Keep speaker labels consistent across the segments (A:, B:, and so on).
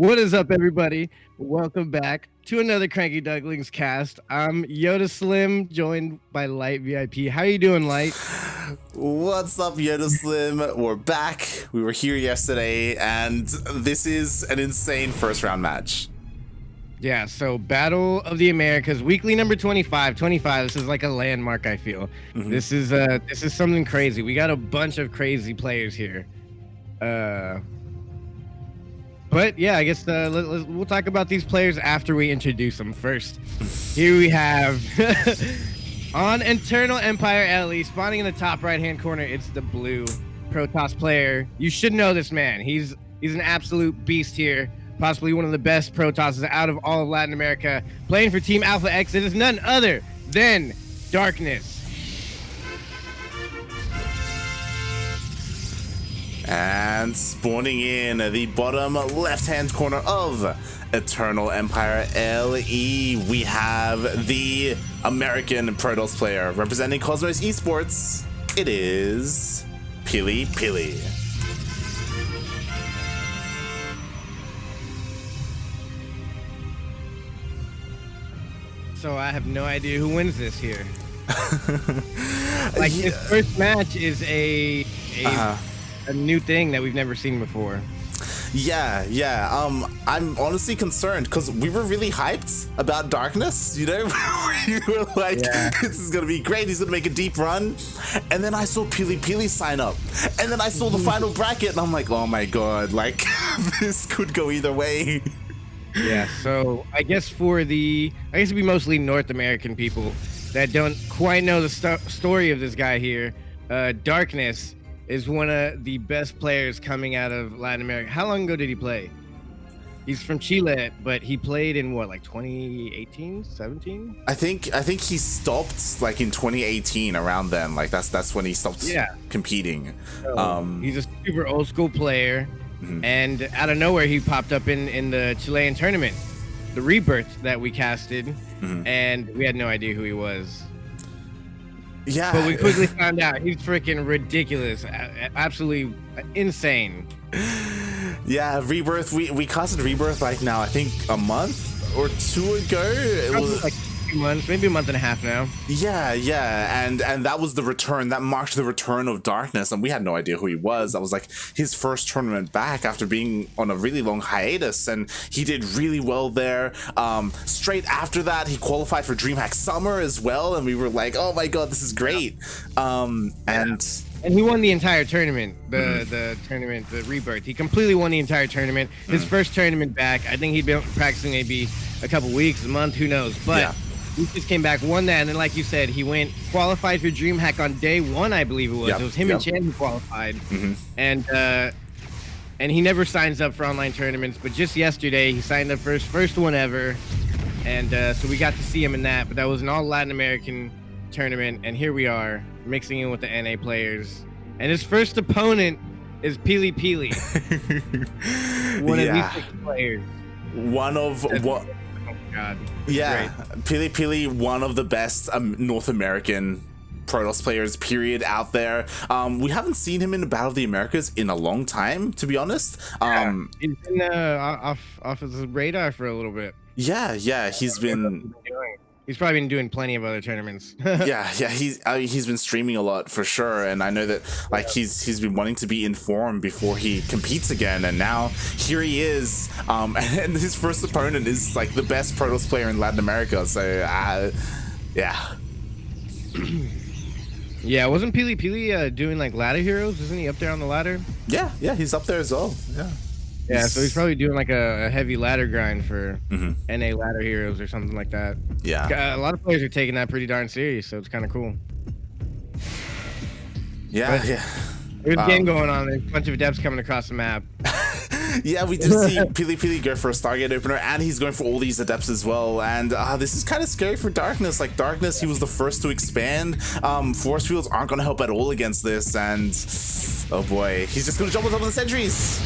A: What is up, everybody? Welcome back to another CranKy Ducklings cast. I'm Yodaslim, joined by Light VIP. How you doing, Light?
B: What's up, Yodaslim? We're back. We were here yesterday, and this is an insane first round match.
A: Yeah, so Battle of the Americas, weekly number 25. 25. This is like a landmark, I feel. This is something crazy. We got a bunch of crazy players here. But yeah, I guess we'll talk about these players after we introduce them. First, here we have on Eternal Empire LE, spawning in the top right-hand corner. It's the blue Protoss player. You should know this man. He's an absolute beast here. Possibly one of the best Protosses out of all of Latin America. Playing for Team Alpha X, it is none other than Darkness.
B: And spawning in the bottom left-hand corner of Eternal Empire LE, we have the American Protoss player representing Cosmos Esports. It is PiLiPiLi.
A: So I have no idea who wins this here. Like his first match is a new thing that we've never seen before.
B: Yeah. I'm honestly concerned because we were really hyped about Darkness, you know? We were like, This is gonna be great, he's gonna make a deep run. And then I saw PiLiPiLi sign up. And then I saw the final bracket and I'm like, oh my god, like this could go either way.
A: Yeah, so I guess it'd be mostly North American people that don't quite know the story of this guy here. Darkness is one of the best players coming out of Latin America. How long ago did he play? He's from Chile, but he played in what, like 2018, 17?
B: I think he stopped like in 2018, around then. Like that's when he stopped competing.
A: So, he's a super old school player. And out of nowhere, he popped up in the Chilean tournament, the Rebirth that we casted, and we had no idea who he was.
B: Yeah.
A: But we quickly found out he's freaking ridiculous, absolutely insane.
B: Yeah, Rebirth, we casted Rebirth like now, I think a month or two ago. It was
A: like 2 months, maybe a month and a half now.
B: Yeah, and that was the return, that marked the return of Darkness, and we had no idea who he was. That was like his first tournament back after being on a really long hiatus, and he did really well there. Straight after that, he qualified for DreamHack Summer as well, and we were like, oh my god, this is great.
A: And he won the entire tournament, the tournament, the Rebirth. He completely won the entire tournament. His first tournament back. I think he'd been practicing maybe a couple weeks, a month, who knows. But he just came back, won that, and then like you said, he qualified for DreamHack on day one, I believe it was. It was him and Chan who qualified. And he never signs up for online tournaments, but just yesterday he signed up for his first one ever. And so we got to see him in that, but that was an all Latin American tournament, and here we are mixing in with the NA players, and his first opponent is PiLiPiLi. One of these 6 players.
B: One of what?
A: Oh god.
B: Yeah, PiLiPiLi, one of the best North American Protoss players period out there. We haven't seen him in the Battle of the Americas in a long time, to be honest.
A: He's been off of the radar for a little bit.
B: Yeah, he's been.
A: He's probably been doing plenty of other tournaments.
B: yeah, he's been streaming a lot for sure, and I know that like he's been wanting to be informed before he competes again, and now here he is. And his first opponent is like the best Protoss player in Latin America. So yeah.
A: Yeah, wasn't PiLiPiLi doing like ladder heroes? Isn't he up there on the ladder?
B: Yeah, he's up there as well.
A: Yeah, so he's probably doing like a heavy ladder grind for NA ladder heroes or something like that.
B: Yeah.
A: A lot of players are taking that pretty darn serious, so it's kind of cool.
B: Yeah.
A: There's a game going on. There's a bunch of devs coming across the map.
B: Yeah, we did see PiLiPiLi go for a Stargate opener, and he's going for all these adepts as well. And this is kind of scary for Darkness. Like Darkness, he was the first to expand. Force fields aren't going to help at all against this, and oh boy, he's just going to jump on top of the sentries.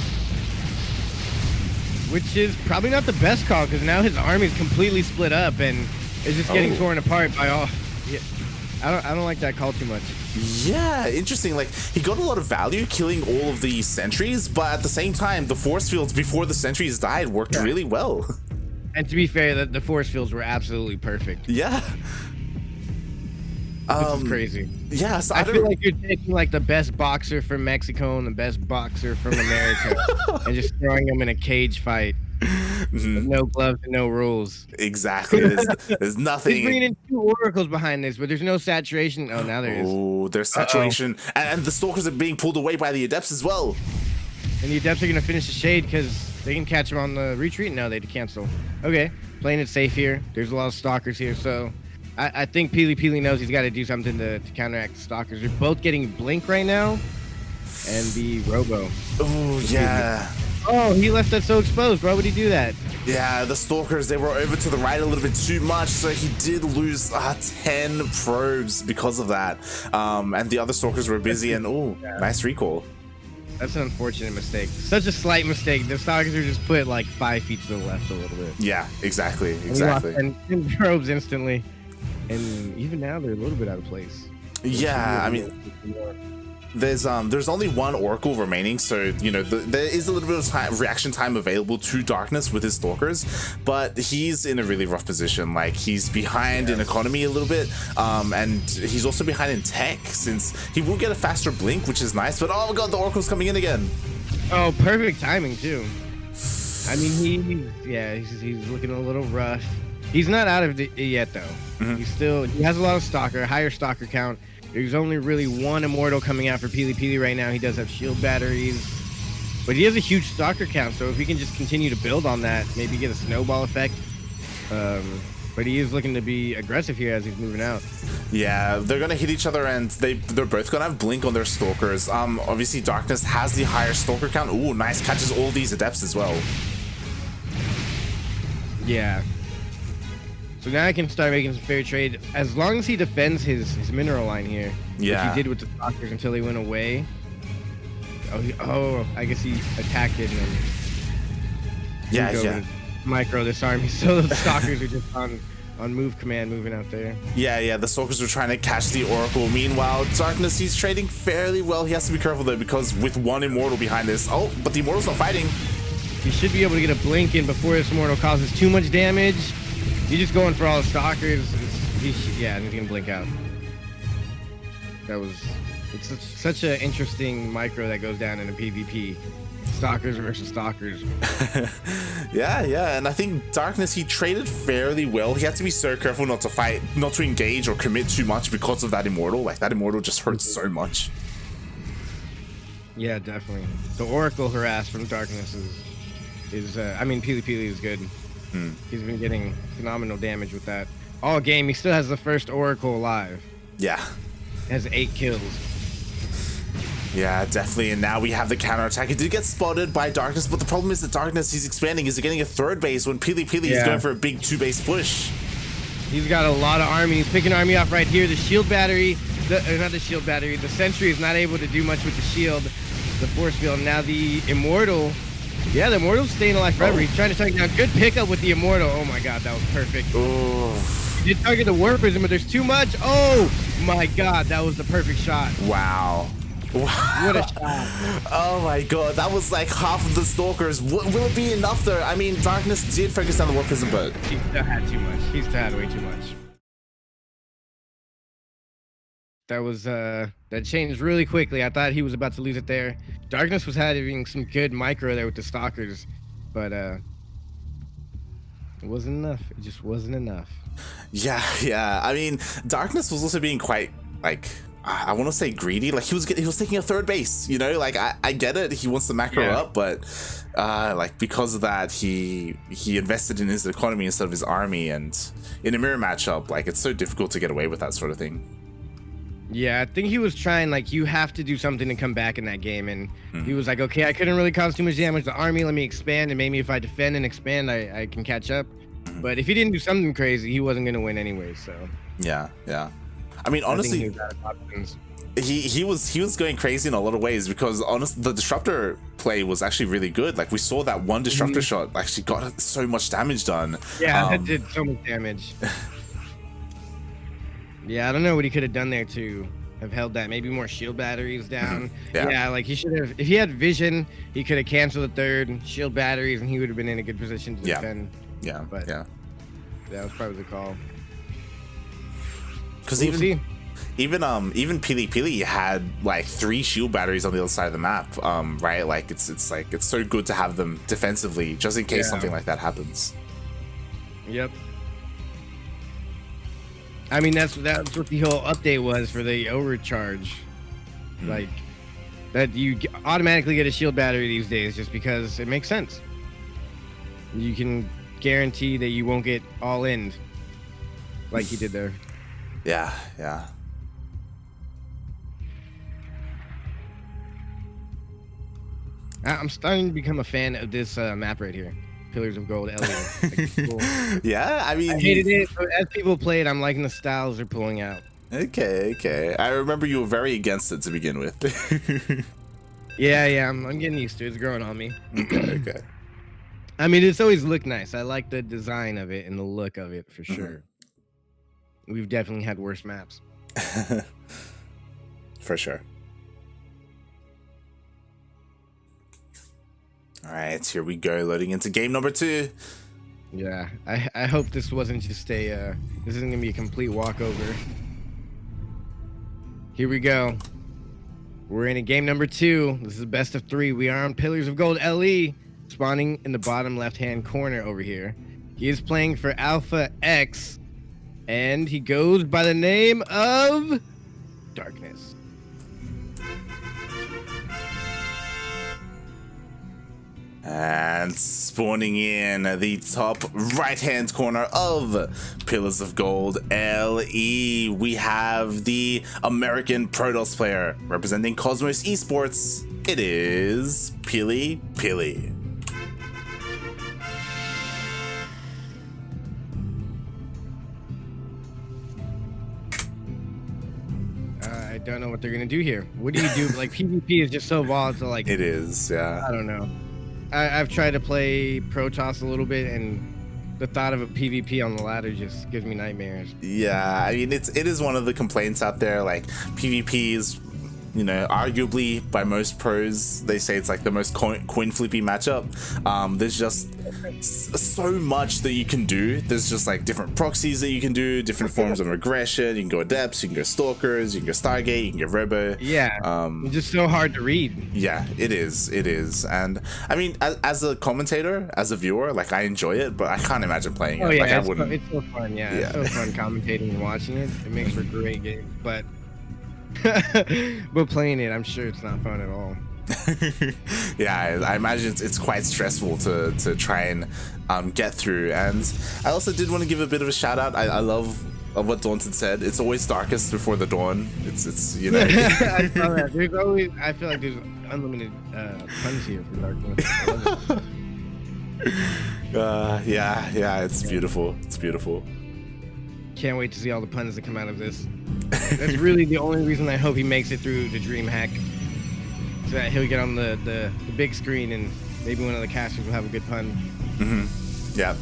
A: Which is probably not the best call, because now his army's completely split up and is just getting torn apart by all. I don't like that call too much.
B: Yeah, interesting. Like, he got a lot of value killing all of the sentries, but at the same time, the force fields before the sentries died worked really well.
A: And to be fair, the force fields were absolutely perfect.
B: Yeah.
A: This is crazy.
B: Yeah, so
A: I feel like you're taking like the best boxer from Mexico and the best boxer from America and just throwing them in a cage fight. With no gloves and no rules.
B: Exactly. There's nothing.
A: He's bringing in 2 oracles behind this, but there's no saturation. Oh, now there is.
B: Oh, there's saturation. And the stalkers are being pulled away by the adepts as well.
A: And the adepts are going to finish the shade because they can catch him on the retreat. No, they cancel. Okay, playing it safe here. There's a lot of stalkers here, so I think PiLiPiLi knows he's got to do something to counteract the stalkers. They're both getting blink right now, and the robo.
B: Oh yeah.
A: Oh, he left that so exposed. Why would he do that?
B: Yeah, the stalkers, they were over to the right a little bit too much, so he did lose 10 probes because of that. And the other stalkers were busy, and nice recall.
A: That's an unfortunate mistake. Such a slight mistake. The stalkers are just put like 5 feet to the left a little bit.
B: Yeah, exactly.
A: And 10 probes instantly. And even now, they're a little bit out of place.
B: Yeah, I mean, there's only 1 oracle remaining, so you know there is a little bit of reaction time available to Darkness with his stalkers, but he's in a really rough position. Like, he's behind in economy a little bit, and he's also behind in tech, since he will get a faster blink, which is nice. But oh my god, the oracle's coming in again. Oh,
A: perfect timing too. I mean, he's looking a little rough. He's not out of it yet though. He has a lot of higher stalker count. There's only really 1 immortal coming out for PiLiPiLi right now. He does have shield batteries, but he has a huge stalker count, so if he can just continue to build on that, maybe get a snowball effect. But he is looking to be aggressive here as he's moving out.
B: Yeah, they're gonna hit each other, and they're both gonna have blink on their stalkers. Obviously Darkness has the higher stalker count. Ooh, nice, catches all these adepts as well.
A: Yeah. So now I can start making some fair trade as long as he defends his mineral line here.
B: Yeah.
A: Which he did with the stalkers until he went away. I guess he attacked it and then
B: yeah.
A: Micro this army. So the stalkers are just on move command moving out there.
B: Yeah, the stalkers are trying to catch the oracle. Meanwhile, Darkness, he's trading fairly well. He has to be careful though, because with 1 immortal behind this. Oh, but the immortal's not fighting.
A: He should be able to get a blink in before this immortal causes too much damage. He's just going for all the stalkers. He's gonna blink out. It's such an interesting micro that goes down in a PvP. Stalkers versus stalkers.
B: yeah, and I think Darkness, he traded fairly well. He had to be so careful not to fight, not to engage or commit too much because of that immortal. Like, that immortal just hurts so much.
A: Yeah, definitely. The oracle harass from Darkness is I mean, PiLiPiLi is good. He's been getting phenomenal damage with that. All game, he still has the first oracle alive.
B: Yeah.
A: Has 8 kills.
B: Yeah, definitely. And now we have the counterattack. It did get spotted by Darkness, but the problem is that Darkness, he's expanding. He's getting a 3rd base when PiLiPiLi is going for a big 2-base push.
A: He's got a lot of army. He's picking army off right here. The shield battery, not the shield battery, the sentry is not able to do much with the shield, the force field. Now the immortal. Yeah, the immortal's staying alive forever. He's trying to target down. Good pickup with the immortal. Oh my god, that was perfect. He did target the warp prism, but there's too much. Oh my god, that was the perfect shot.
B: Wow.
A: What a shot.
B: Oh my god, that was like half of the stalkers. Will it be enough though? I mean, Darkness did focus on the warp prism, but
A: he still had too much. He still had way too much. That was that changed really quickly. I thought he was about to lose it there. Darkness was having some good micro there with the stalkers, but it wasn't enough. It just wasn't enough.
B: Yeah. I mean, Darkness was also being quite, like, I want to say greedy. Like, he was taking a 3rd base, you know? Like, I get it. He wants the macro up, but like, because of that, he invested in his economy instead of his army, and in a mirror matchup, like, it's so difficult to get away with that sort of thing.
A: Yeah, I think he was trying, like, you have to do something to come back in that game, and he was like, okay, I couldn't really cause too much damage to the army, let me expand, and maybe if I defend and expand, I can catch up. But if he didn't do something crazy, he wasn't going to win anyway, so.
B: Yeah. I mean, honestly, he was going crazy in a lot of ways, because honestly, the disruptor play was actually really good. Like, we saw that 1 disruptor shot actually got so much damage done.
A: Yeah, that did so much damage. Yeah, I don't know what he could have done there to have held that. Maybe more shield batteries down. Yeah, like he should have. If he had vision, he could have canceled the third shield batteries, and he would have been in a good position to defend.
B: Yeah,
A: but
B: yeah.
A: That was probably the call.
B: Because even PiLiPiLi had like 3 shield batteries on the other side of the map, right? Like it's so good to have them defensively just in case something like that happens.
A: Yep. I mean, that's what the whole update was for the overcharge. Like, that you automatically get a shield battery these days just because it makes sense. You can guarantee that you won't get all in like he did there.
B: Yeah, yeah.
A: I'm starting to become a fan of this map right here. Pillars of Gold, Like, cool.
B: Yeah, I mean,
A: I hated it, but as people play it, I'm liking the styles they're pulling out.
B: Okay. I remember you were very against it to begin with.
A: Yeah, I'm getting used to it. It's growing on me.
B: Okay.
A: I mean, it's always looked nice. I like the design of it and the look of it for sure. We've definitely had worse maps.
B: For sure. All right, here we go, loading into game number 2.
A: Yeah, I hope this wasn't just a, this isn't gonna be a complete walkover. Here we go. We're in a game number 2. This is best of 3. We are on Pillars of Gold LE, spawning in the bottom left-hand corner over here. He is playing for Alpha X, and he goes by the name of Darkness.
B: And spawning in the top right-hand corner of Pillars of Gold LE, we have the American Protoss player representing Cosmos Esports. It is PiLiPiLi.
A: I don't know what they're gonna do here. What do you do? Like, PvP is just so volatile. Like,
B: It is, yeah.
A: I don't know. I've tried to play Protoss a little bit, and the thought of a PvP on the ladder just gives me nightmares.
B: Yeah, I mean, it is one of the complaints out there. Like, PvP is, you know, arguably by most pros, they say it's like the most coin flippy matchup. There's just so much that you can do. There's just like different proxies that you can do, different forms of regression. You can go Adepts, you can go Stalkers, you can go Stargate, you can go Robo.
A: Yeah, it's just so hard to read.
B: Yeah, it is. And I mean, as a commentator, as a viewer, like, I enjoy it, but I can't imagine playing it.
A: Oh yeah,
B: like, I wouldn't.
A: it's so fun. Yeah, it's so fun commentating and watching it. It makes for great games, but but playing it, I'm sure it's not fun at all.
B: Yeah, I imagine it's quite stressful to try and get through. And I also did want to give a bit of a shout out. I love what Daunted said. It's always darkest before the dawn. It's you know.
A: I saw that. There's always, I feel like there's unlimited puns here for Darkness. I love it.
B: Yeah, it's beautiful. It's beautiful.
A: Can't wait to see all the puns that come out of this. That's really the only reason I hope he makes it through the dream hack, so that he'll get on the big screen and maybe one of the casters will have a good pun.
B: Yeah.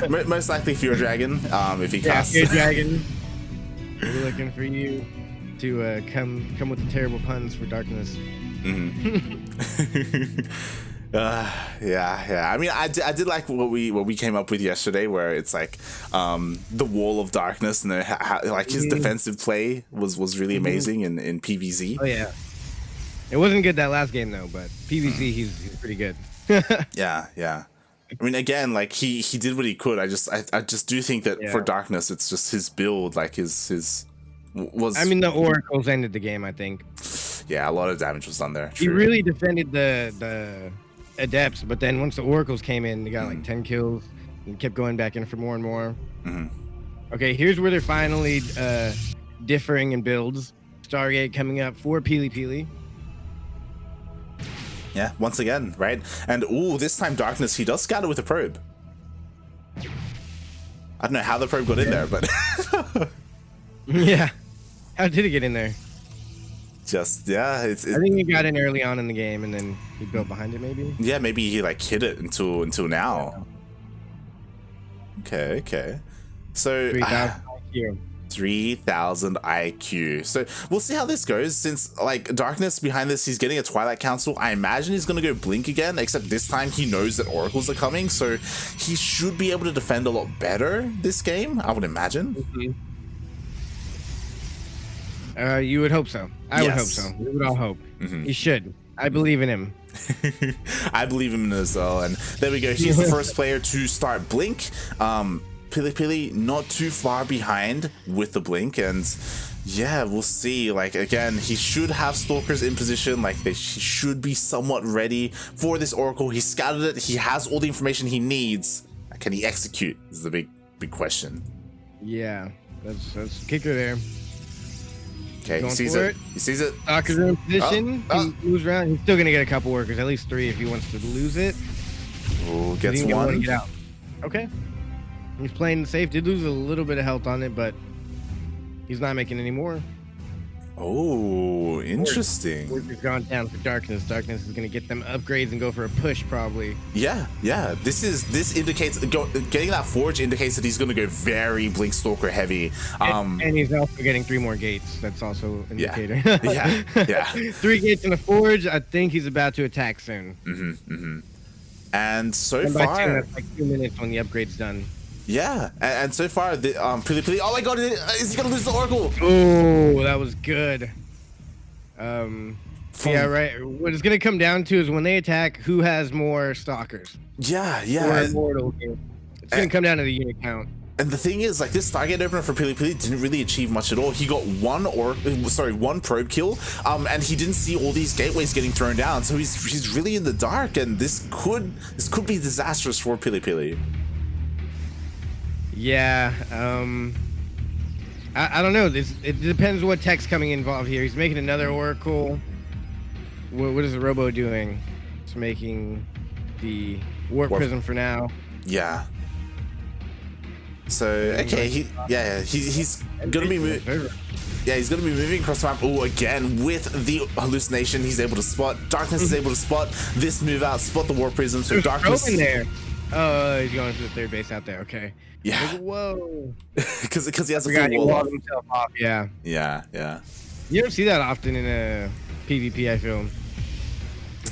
B: Most likely Fear Dragon, if he casts.
A: Fear Dragon. We're looking for you to come with the terrible puns for Darkness.
B: Yeah. I mean, I did like what we came up with yesterday, where it's like the wall of darkness, and like his defensive play was really amazing in PvZ.
A: Oh yeah, it wasn't good that last game though, but PvZ he's pretty good.
B: Yeah. I mean, again, like he did what he could. I just do think that for Darkness, it's just his build, like his was.
A: I mean, the Oracles ended the game, I think.
B: Yeah, a lot of damage was done there.
A: He really defended the Adepts, but then once the Oracles came in, they got like 10 kills and kept going back in for more and more. Okay, here's where they're finally differing in builds. Stargate coming up for PiLiPiLi.
B: Yeah, once again, right? And this time Darkness, he does scatter with a probe. I don't know how the probe got in there, but
A: yeah, how did it get in there?
B: Just I
A: think he got in early on in the game, and then he built behind it, maybe.
B: Yeah, maybe he like hid it until now. Okay. So
A: 3,000 here.
B: 3,000 IQ. So we'll see how this goes, since like Darkness behind this, he's getting a Twilight Council. I imagine he's gonna go Blink again, except this time he knows that Oracles are coming, so he should be able to defend a lot better this game, I would imagine.
A: You would hope so. I would hope so. We would all hope. He should. I believe in him.
B: I believe in him as well. And there we go. He's the first player to start Blink. PiLiPiLi not too far behind with the Blink, and yeah, we'll see. Like, again, he should have Stalkers in position. Like, he should be somewhat ready for this Oracle. He scouted it. He has all the information he needs. Can he execute is the big question.
A: Yeah, that's kicker there.
B: Okay, he sees it. He sees it.
A: Stalker's in position. He moves around. He's still gonna get a couple workers, at least 3 if he wants to lose it.
B: Oh, gets one.
A: Get out. Okay. He's playing safe. Did lose a little bit of health on it, but he's not making any more.
B: Oh, interesting.
A: Workers gone down for Darkness. Darkness is gonna get them upgrades and go for a push probably.
B: Yeah. This indicates getting that Forge indicates that he's gonna go very Blink Stalker heavy.
A: And he's also getting 3 more gates. That's also an indicator.
B: Yeah.
A: 3 gates in a Forge. I think he's about to attack soon.
B: And so far,
A: that's like 2 minutes when the upgrade's done.
B: Yeah, and so far, the PiLiPiLi. Oh my God, is he gonna lose the Oracle?
A: Oh, that was good. Yeah, right. What it's gonna come down to is when they attack, who has more Stalkers?
B: Yeah.
A: Or Immortal. It's gonna come down to the unit count.
B: And the thing is, like, this Stargate opener for PiLiPiLi didn't really achieve much at all. He got one probe kill, and he didn't see all these gateways getting thrown down. So he's really in the dark, and this could be disastrous for PiLiPiLi.
A: Yeah, I don't know. It depends what tech's coming involved here. He's making another Oracle. What is the Robo doing? It's making the Warp Prism for now.
B: Yeah. So okay, he's gonna be moving. Yeah, he's gonna be moving across the map. Oh, again with the hallucination, he's able to spot. Darkness is able to spot this move out, spot the Warp Prism. So Darkness
A: in there. Oh, he's going to the third base out there. Okay.
B: Yeah.
A: Like, whoa.
B: Because he has a full wall
A: himself off. Yeah.
B: Yeah.
A: You don't see that often in a PvP. I feel.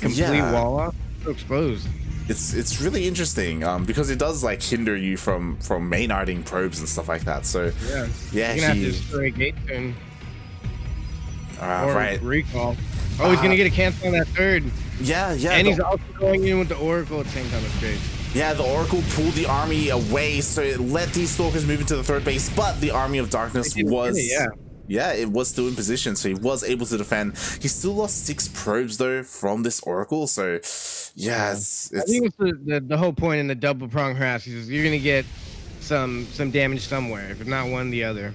A: Complete wall off, so exposed.
B: It's really interesting because it does like hinder you from main-arting probes and stuff like that. So yeah,
A: you're gonna have to destroy a gate soon. Or
B: right.
A: Recall. Oh, he's gonna get a cancel on that third.
B: Yeah.
A: And he's also going in with the Oracle at the same time. It's great.
B: Yeah, the Oracle pulled the army away, so it let these Stalkers move into the third base, but the Army of Darkness was... it was still in position, so he was able to defend. He still lost 6 probes, though, from this Oracle, so yeah, it's...
A: I think it's the whole point in the double prong harass is you're going to get some damage somewhere, if not one, the other.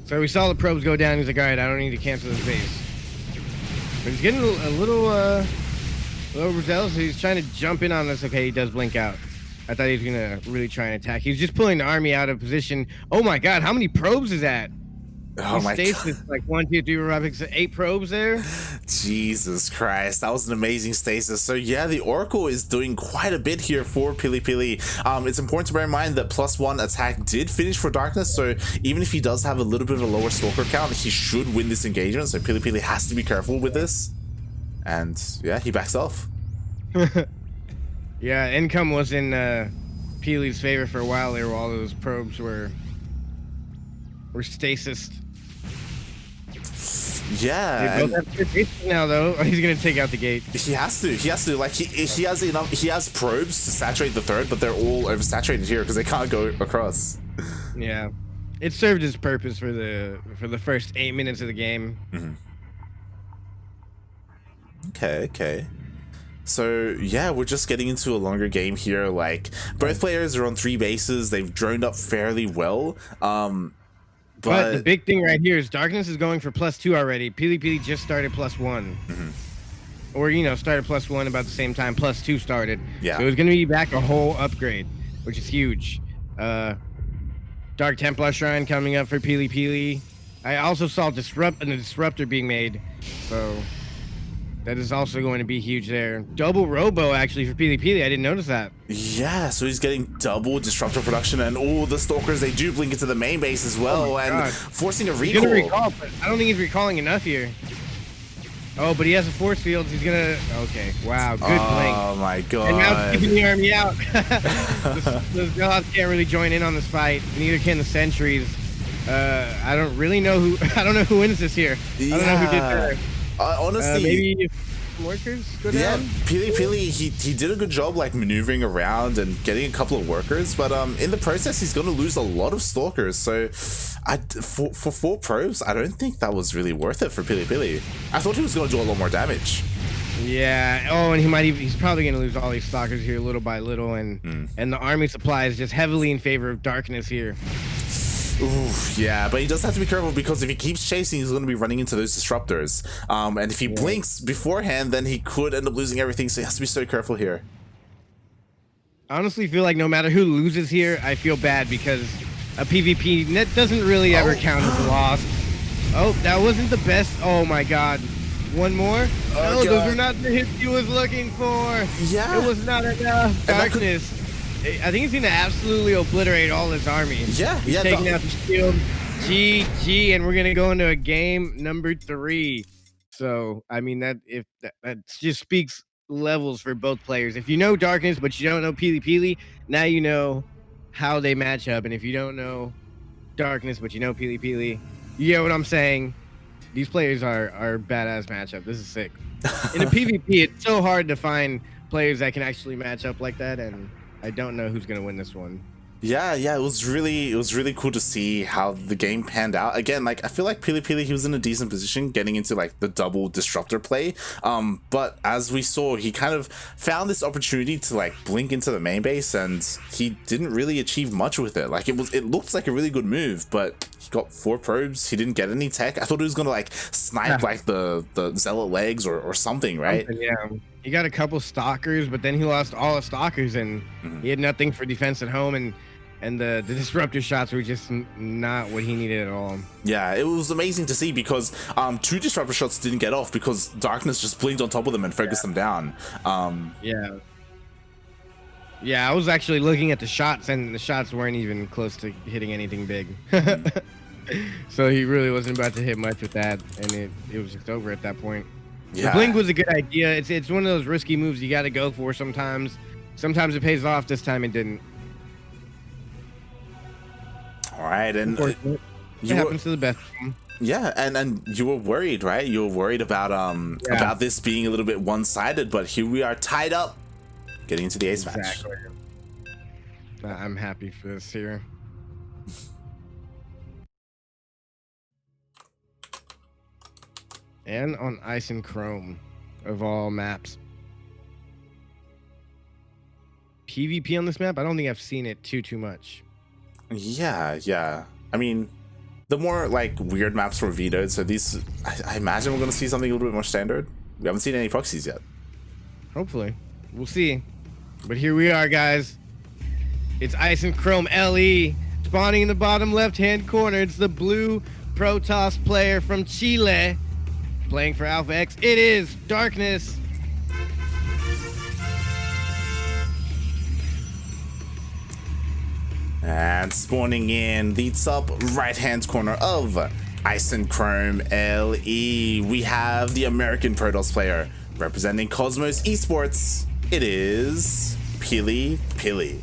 A: So we saw the probes go down, he's like, all right, I don't need to cancel this base. But he's getting a little overzealous, so he's trying to jump in on this. Okay, he does blink out. I thought he was gonna really try and attack. He was just pulling the army out of position. Oh my God, how many probes is that?
B: Oh my God.
C: Like 1, 2, 3, 4, 5, 6, 8 probes there.
B: Jesus Christ, that was an amazing stasis. So yeah, the Oracle is doing quite a bit here for PiLiPiLi. It's important to bear in mind that +1 attack did finish for Darkness, so even if he does have a little bit of a lower Stalker count, he should win this engagement. So PiLiPiLi has to be careful with this. And yeah, he backs off.
A: Yeah, income was in Peely's favor for a while there, while all those probes were stasis.
B: Yeah.
A: Now though, he's gonna take out the gate.
B: He has to. Like he has enough. He has probes to saturate the third, but they're all oversaturated here because they can't go across.
A: Yeah, it served its purpose for the first 8 minutes of the game.
B: Okay. So yeah, we're just getting into a longer game here. Like both players are on 3 bases. They've droned up fairly well.
A: But the big thing right here is Darkness is going for +2 already. PiLiPiLi just started +1. Or, started +1 about the same time +2 started.
B: Yeah.
A: So it was going to be back a whole upgrade, which is huge. Dark Templar Shrine coming up for PiLiPiLi. I also saw a Disruptor being made. So That is also going to be huge there. Double robo actually for PiLiPiLi. I didn't notice that.
B: Yeah, so he's getting double disruptor production, and all the stalkers, they do blink into the main base as well, and
A: God.
B: forcing a
A: He's
B: recall.
A: gonna recall, but I don't think he's recalling enough here. Oh, but he has a force field. He's gonna. Okay, wow, good blink.
B: Oh my god.
A: And now it's keeping the army out. The Zealots can't really join in on this fight. Neither can the sentries. I don't really know who. I don't know who wins this here. I don't know who did that.
B: Honestly,
A: maybe if workers go down.
B: yeah, PiLiPiLi, he did a good job like maneuvering around and getting a couple of workers, but in the process he's gonna lose a lot of stalkers. So for 4 probes, I don't think that was really worth it for PiLiPiLi. I thought he was gonna do a lot more damage.
A: Yeah. Oh, and he's probably gonna lose all these stalkers here little by little, and the army supply is just heavily in favor of darkness here.
B: Oof, yeah, but he does have to be careful, because if he keeps chasing, he's going to be running into those disruptors. And if he blinks beforehand, then he could end up losing everything, so he has to be so careful here.
A: I honestly feel like no matter who loses here, I feel bad, because a PvP net doesn't really ever count as a loss. Oh, that wasn't the best. Oh my god. One more? No, those were not the hits he was looking for.
B: Yeah.
A: It was not enough. Darkness. I think he's going to absolutely obliterate all his army.
B: Yeah,
A: he's taking out the shield. GG, and we're going to go into a game number 3. So, I mean, that just speaks levels for both players. If you know Darkness, but you don't know PiLiPiLi, now you know how they match up. And if you don't know Darkness, but you know PiLiPiLi, you get what I'm saying. These players are badass matchup. This is sick. In a PvP, it's so hard to find players that can actually match up like that, and I don't know who's gonna win this one.
B: Yeah, it was really cool to see how the game panned out. Again, like, I feel like PiLiPiLi, he was in a decent position getting into like the double disruptor play. But as we saw, he kind of found this opportunity to like blink into the main base, and he didn't really achieve much with it. Like, it looked like a really good move, but he got 4 probes. He didn't get any tech. I thought he was gonna like snipe like the zealot legs or something, right?
A: Yeah. He got a couple stalkers, but then he lost all the stalkers, and he had nothing for defense at home, and the disruptor shots were just not what he needed at all.
B: Yeah, it was amazing to see, because 2 disruptor shots didn't get off because Darkness just blinked on top of them and focused them down.
A: Yeah, I was actually looking at the shots, and the shots weren't even close to hitting anything big. So he really wasn't about to hit much with that, and it was just over at that point.
B: Yeah.
A: The blink was a good idea. It's one of those risky moves you got to go for sometimes. Sometimes it pays off. This time it didn't.
B: All right, and
A: it happens to the best.
B: Yeah, and you were worried, right? You were worried about this being a little bit one-sided, but here we are tied up, getting into the ace match.
A: I'm happy for this here. And on Ice and Chrome, of all maps. PvP on this map? I don't think I've seen it too much.
B: Yeah. I mean, the more like weird maps were vetoed, so these, I imagine we're gonna see something a little bit more standard. We haven't seen any proxies yet.
A: Hopefully. We'll see. But here we are, guys. It's Ice and Chrome LE. Spawning in the bottom left-hand corner. It's the blue Protoss player from Chile. Playing for Alpha X. It is Darkness.
B: And spawning in the top right-hand corner of Ice and Chrome LE, we have the American Protoss player representing Cosmos Esports. It is PiLiPiLi.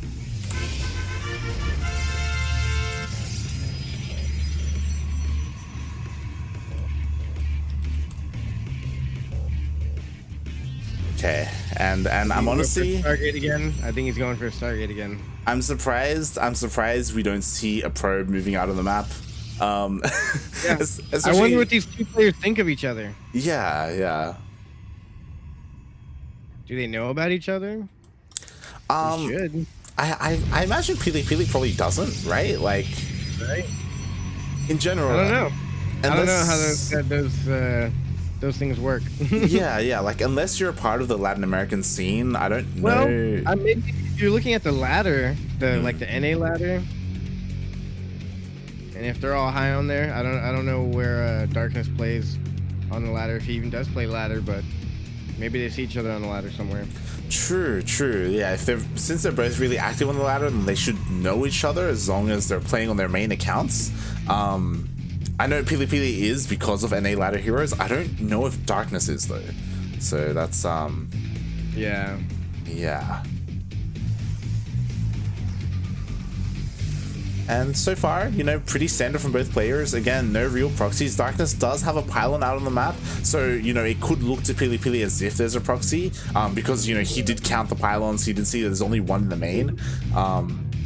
B: Okay, and I'm honestly
A: Stargate again. I think he's going for a Stargate again.
B: I'm surprised we don't see a probe moving out of the map.
A: Yeah. I wonder what these two players think of each other.
B: Yeah.
A: Do they know about each other? They should.
B: I imagine PiLiPiLi probably doesn't, right? Like,
A: right?
B: In general,
A: I don't know. I don't know how those things work.
B: yeah. Like, unless you're a part of the Latin American scene, I don't know.
A: Well, maybe if you're looking at the ladder, like the NA ladder, and if they're all high on there, I don't know where Darkness plays on the ladder, if he even does play ladder, but Maybe they see each other on the ladder somewhere.
B: True. Yeah, since they're both really active on the ladder, then they should know each other as long as they're playing on their main accounts. I know PiLiPiLi is because of NA ladder heroes. I don't know if Darkness is though. So that's
A: Yeah.
B: And so far, you know, pretty standard from both players. Again, no real proxies. Darkness does have a pylon out on the map, so, you know, it could look to PiLiPiLi as if there's a proxy, because, you know, he did count the pylons. He did see there's only one in the main.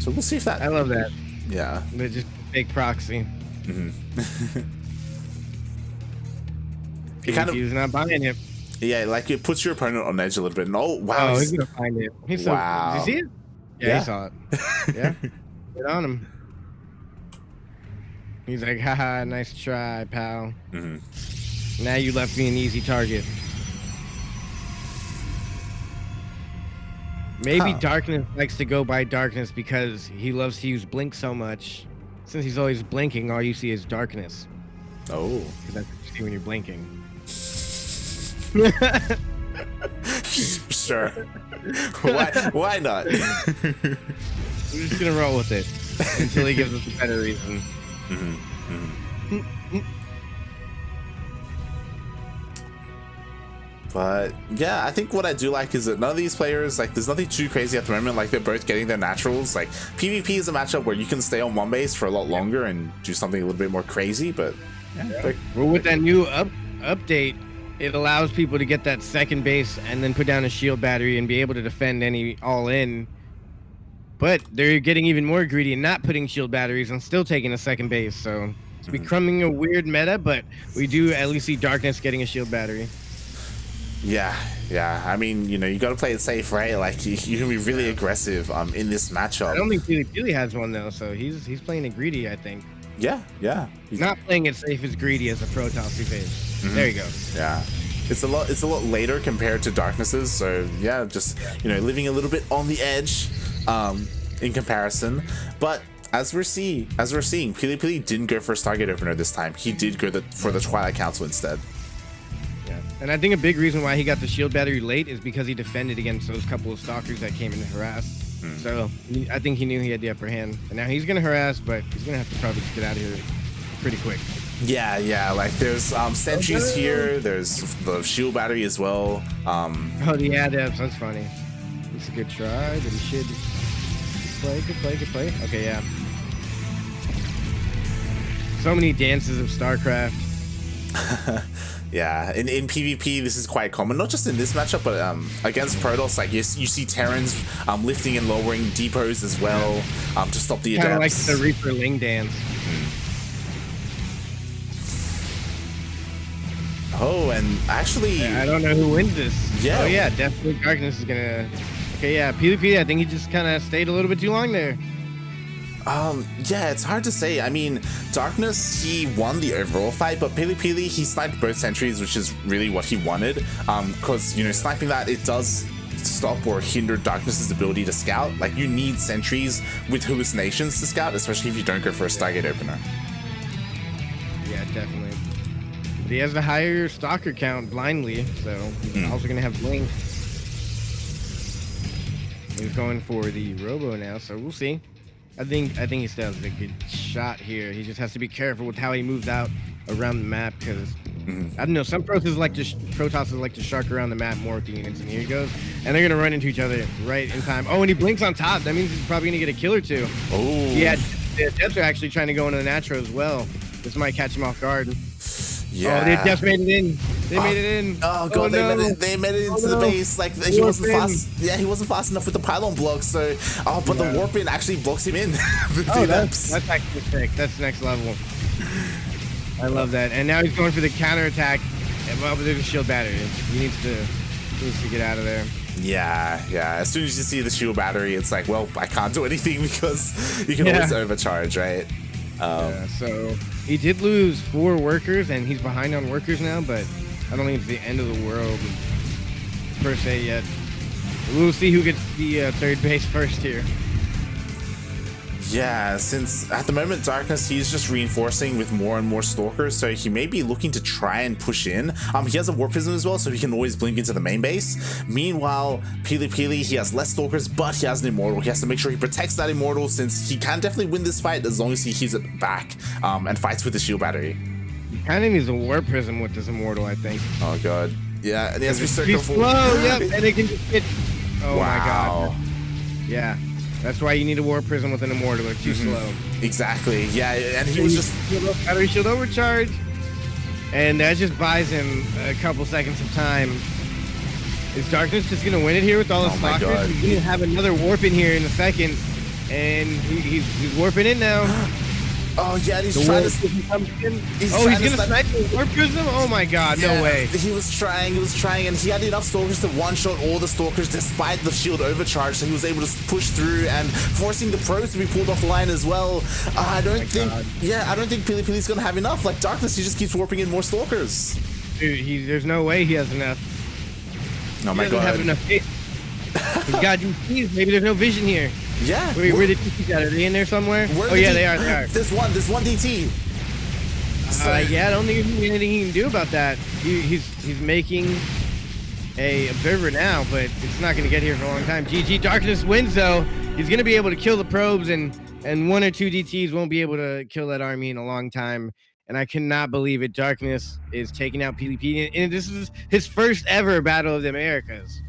B: So we'll see if that...
A: I love that.
B: Yeah.
A: They're just a fake proxy.
B: He kind of...
A: He's not buying it.
B: Yeah, like, it puts your opponent on edge a little bit. And oh, wow.
A: Oh, he's going to find it. He's so...
B: Wow.
A: Did you see it? Yeah, he saw it. Yeah. Get on him. He's like, haha, nice try, pal. Now you left me an easy target. Maybe Darkness likes to go by Darkness because he loves to use Blink so much. Since he's always blinking, all you see is darkness.
B: Oh.
A: Because that's what you see when you're blinking.
B: Sure. Why not?
A: We're just gonna roll with it until he gives us a better reason.
B: But yeah, I think what I do like is that none of these players, like, there's nothing too crazy at the moment. Like, they're both getting their naturals. Like, PvP is a matchup where you can stay on one base for a lot longer and do something a little bit more crazy. But yeah.
A: Well, with that new update, it allows people to get that second base and then put down a shield battery and be able to defend any all-in. But they're getting even more greedy and not putting shield batteries and still taking a second base. So it's becoming a weird meta, but we do at least see Darkness getting a shield battery.
B: Yeah. I mean, you know, you got to play it safe, right? Like, you can be really aggressive in this matchup.
A: I don't think PiLiPiLi has one though, so he's playing it greedy, I think.
B: Yeah.
A: He's not playing it safe as greedy as a Protoss he faced. There you go.
B: Yeah. It's a lot later compared to Darkness's, so yeah, just, you know, living a little bit on the edge in comparison. But as we're seeing, PiLiPiLi didn't go for a Stargate opener this time. He did go for the Twilight Council instead.
A: Yeah. And I think a big reason why he got the shield battery late is because he defended against those couple of stalkers that came in to harass. So I think he knew he had the upper hand. And now he's gonna harass, but he's gonna have to probably just get out of here pretty quick. Yeah,
B: like there's sentries here, there's the shield battery as well.
A: Oh, the adepts, that's funny. It's a good try, but he should good play. Okay, yeah. So many dances of StarCraft.
B: Yeah, in PvP this is quite common, not just in this matchup, but against Protoss, like you see Terrans lifting and lowering depots as well, to stop the adepts.
A: Kind of like the Reaper Ling dance.
B: Oh, and actually...
A: I don't know who wins this.
B: Yeah.
A: Oh, yeah, definitely Darkness is gonna... Okay, yeah, PvP, I think he just kind of stayed a little bit too long there.
B: Yeah, it's hard to say. I mean, Darkness, he won the overall fight, but PiLiPiLi, he sniped both sentries, which is really what he wanted. Because, you know, sniping that, it does stop or hinder Darkness's ability to scout. Like, you need sentries with hallucinations to scout, especially if you don't go for a Stargate opener.
A: Yeah, definitely. He has the higher stalker count blindly, so he's also gonna have blink. He's going for the robo now, so we'll see. I think he still has a good shot here. He just has to be careful with how he moves out around the map, because I don't know, some Protosses like to shark around the map more with the units, and here he goes, and they're gonna run into each other right in time. Oh, and he blinks on top. That means he's probably gonna get a kill or two.
B: Oh,
A: yeah, the Adepts are actually trying to go into the Natro as well. This might catch him off guard.
B: Yeah.
A: Oh, they just made it in. They made it in.
B: Oh god, they made it into the base. Like, he wasn't fast. Yeah, he wasn't fast enough with the pylon block. So, but the warp in actually blocks him in.
A: That's actually sick. That's next level. I love that. And now he's going for the counter attack. Well, but there's a shield battery. He needs to get out of there.
B: Yeah. As soon as you see the shield battery, it's like, well, I can't do anything because you can always overcharge, right?
A: Yeah, so he did lose 4 workers, and he's behind on workers now, but I don't think it's the end of the world per se yet. We'll see who gets the third base first here.
B: Yeah, since at the moment Darkness, he's just reinforcing with more and more stalkers, so he may be looking to try and push in. He has a Warp Prism as well, so he can always blink into the main base. Meanwhile, PiLiPiLi, he has less stalkers, but he has an Immortal. He has to make sure he protects that Immortal, since he can definitely win this fight as long as he keeps it back and fights with the shield battery.
A: He kind of needs a Warp Prism with this Immortal, I think.
B: Oh god. Yeah, and he has to be so
A: He's
B: careful.
A: slow, yep, and it can just hit. Oh
B: wow.
A: my god. Yeah. That's why you need a Warp Prism with an Immortal. They're too slow.
B: Exactly. Yeah, and he was just
A: battery shield overcharge, and that just buys him a couple seconds of time. Is Darkness just gonna win it here with all the stalkers? He's gonna have another warp in here in a second, and he's warping in now.
B: Oh yeah, and he's trying to.
A: He's gonna snipe the Warp Prism. Oh my god,
B: yeah,
A: no way.
B: He was trying, and he had enough stalkers to one-shot all the stalkers despite the shield overcharge. So he was able to push through and forcing the pros to be pulled off the line as well. I don't think PiLiPiLi's gonna have enough. Like Darkness, he just keeps warping in more stalkers.
A: Dude, there's no way he has enough.
B: Oh my god.
A: He doesn't have enough. He's got DTs. Maybe there's no vision here.
B: Yeah.
A: Wait, where the DTs at? Are they in there somewhere? Oh yeah, they are.
B: There's one DT.
A: Yeah, I don't think there's anything he can do about that. He's making a observer now, but it's not going to get here for a long time. GG. Darkness wins though. He's going to be able to kill the probes, and one or two DTs won't be able to kill that army in a long time. And I cannot believe it. Darkness is taking out PvP, and this is his first ever Battle of the Americas.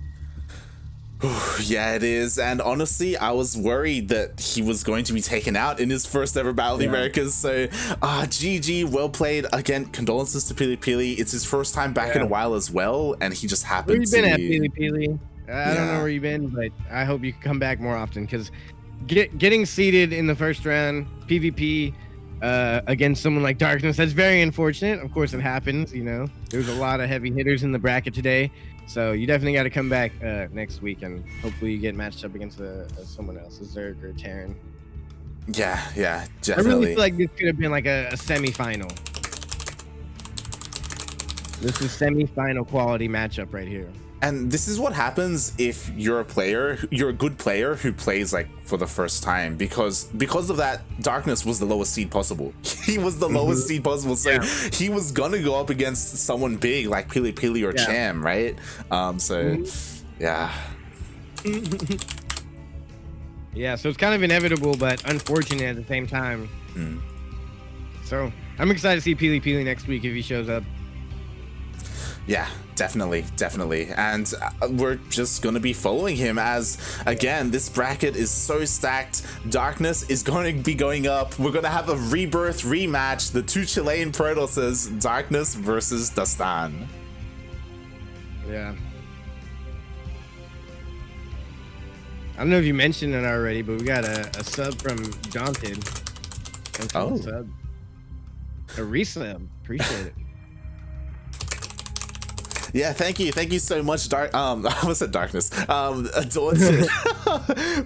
B: Yeah, it is. And honestly, I was worried that he was going to be taken out in his first ever Battle of the Americas. So, GG, well played. Again, condolences to PiLiPiLi. It's his first time back in a while as well, and he just happened to.
A: Where you been at, PiLiPiLi? I don't know where you've been, but I hope you can come back more often, because getting seeded in the first round, PvP, against someone like Darkness, that's very unfortunate. Of course, it happens, you know. There's a lot of heavy hitters in the bracket today. So you definitely got to come back next week, and hopefully you get matched up against someone else, a Zerg or Terran.
B: Yeah, definitely.
A: I really feel like this could have been like a semi-final. This is semi-final quality matchup right here.
B: And this is what happens if you're a good player who plays like for the first time, because of that, Darkness was the lowest seed possible. He was the lowest seed possible, so he was gonna go up against someone big like PiLiPiLi or Cham, right?
A: Yeah, so it's kind of inevitable, but unfortunate at the same time. So I'm excited to see PiLiPiLi next week if he shows up.
B: Yeah, definitely. And we're just going to be following him as, again, this bracket is so stacked. Darkness is going to be going up. We're going to have a rebirth rematch. The two Chilean Protosses, Darkness versus Dastan.
A: Yeah. I don't know if you mentioned it already, but we got a sub from Daunted.
B: Oh.
A: Sub. A resub. Appreciate it.
B: Yeah, thank you so much, I was at Darkness, Daunted,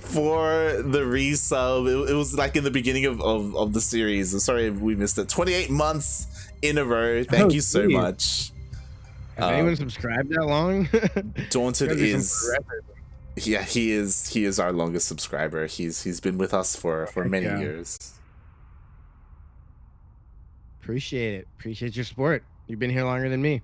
B: for the resub. It was like in the beginning of the series. Sorry if we missed it. 28 months in a row. Thank you so much.
A: Has anyone subscribed that long?
B: Daunted is, yeah, he is our longest subscriber. He's been with us for many years.
A: Appreciate it. Appreciate your support. You've been here longer than me.